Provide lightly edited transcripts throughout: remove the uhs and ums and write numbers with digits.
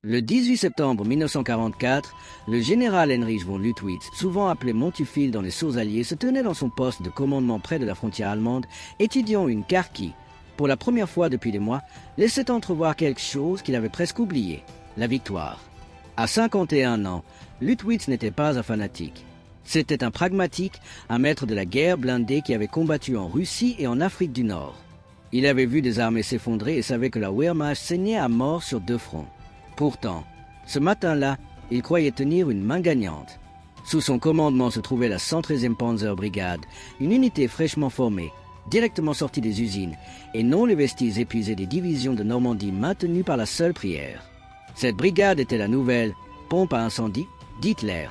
Le 18 septembre 1944, le général Heinrich von Luttwitz, souvent appelé Montefiore dans les sources alliées, se tenait dans son poste de commandement près de la frontière allemande, étudiant une carte qui, pour la première fois depuis des mois, laissait entrevoir quelque chose qu'il avait presque oublié, la victoire. À 51 ans, Luttwitz n'était pas un fanatique. C'était un pragmatique, un maître de la guerre blindée qui avait combattu en Russie et en Afrique du Nord. Il avait vu des armées s'effondrer et savait que la Wehrmacht saignait à mort sur deux fronts. Pourtant, ce matin-là, il croyait tenir une main gagnante. Sous son commandement se trouvait la 113e Panzer Brigade, une unité fraîchement formée, directement sortie des usines, et non les vestiges épuisés des divisions de Normandie maintenues par la seule prière. Cette brigade était la nouvelle pompe à incendie d'Hitler,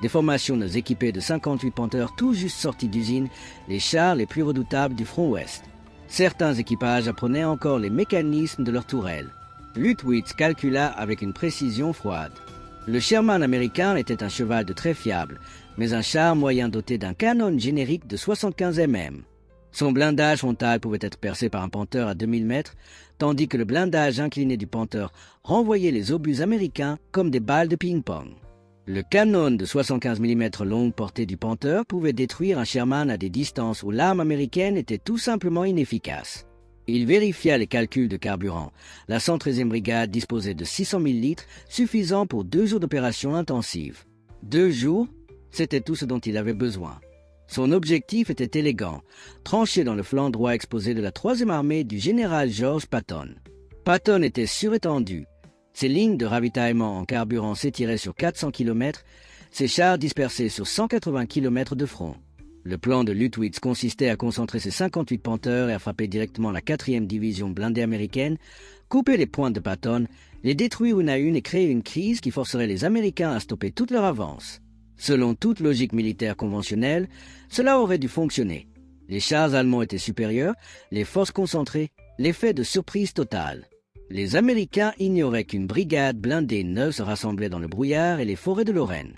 des formations équipées de 58 Panthers tout juste sortis d'usine, les chars les plus redoutables du front ouest. Certains équipages apprenaient encore les mécanismes de leurs tourelles. Luttwitz calcula avec une précision froide. Le Sherman américain était un cheval de très fiable, mais un char moyen doté d'un canon générique de 75 mm. Son blindage frontal pouvait être percé par un Panther à 2000 mètres, tandis que le blindage incliné du Panther renvoyait les obus américains comme des balles de ping-pong. Le canon de 75 mm longue portée du Panther pouvait détruire un Sherman à des distances où l'arme américaine était tout simplement inefficace. Il vérifia les calculs de carburant. La 113e brigade disposait de 600 000 litres, suffisant pour 2 jours d'opération intensive. 2 jours, c'était tout ce dont il avait besoin. Son objectif était élégant, trancher dans le flanc droit exposé de la 3e armée du général George Patton. Patton était surétendu. Ses lignes de ravitaillement en carburant s'étiraient sur 400 km, ses chars dispersés sur 180 km de front. Le plan de Luttwitz consistait à concentrer ses 58 Panthers et à frapper directement la 4e division blindée américaine, couper les pointes de Patton, les détruire une à une et créer une crise qui forcerait les Américains à stopper toute leur avance. Selon toute logique militaire conventionnelle, cela aurait dû fonctionner. Les chars allemands étaient supérieurs, les forces concentrées, l'effet de surprise totale. Les Américains ignoraient qu'une brigade blindée neuve se rassemblait dans le brouillard et les forêts de Lorraine.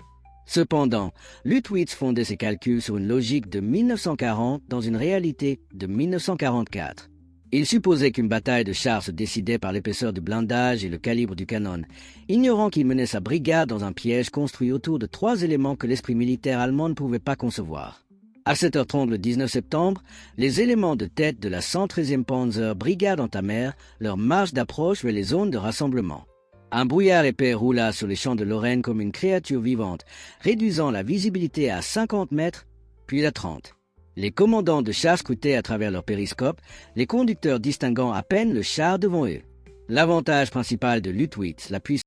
Cependant, Luttwitz fondait ses calculs sur une logique de 1940 dans une réalité de 1944. Il supposait qu'une bataille de chars se décidait par l'épaisseur du blindage et le calibre du canon, ignorant qu'il menait sa brigade dans un piège construit autour de 3 éléments que l'esprit militaire allemand ne pouvait pas concevoir. À 7h30 le 19 septembre, les éléments de tête de la 113e Panzer Brigade entamèrent leur marche d'approche vers les zones de rassemblement. Un brouillard épais roula sur les champs de Lorraine comme une créature vivante, réduisant la visibilité à 50 mètres, puis à 30. Les commandants de chars scrutaient à travers leurs périscopes, les conducteurs distinguant à peine le char devant eux. L'avantage principal de Luttwitz, la puissance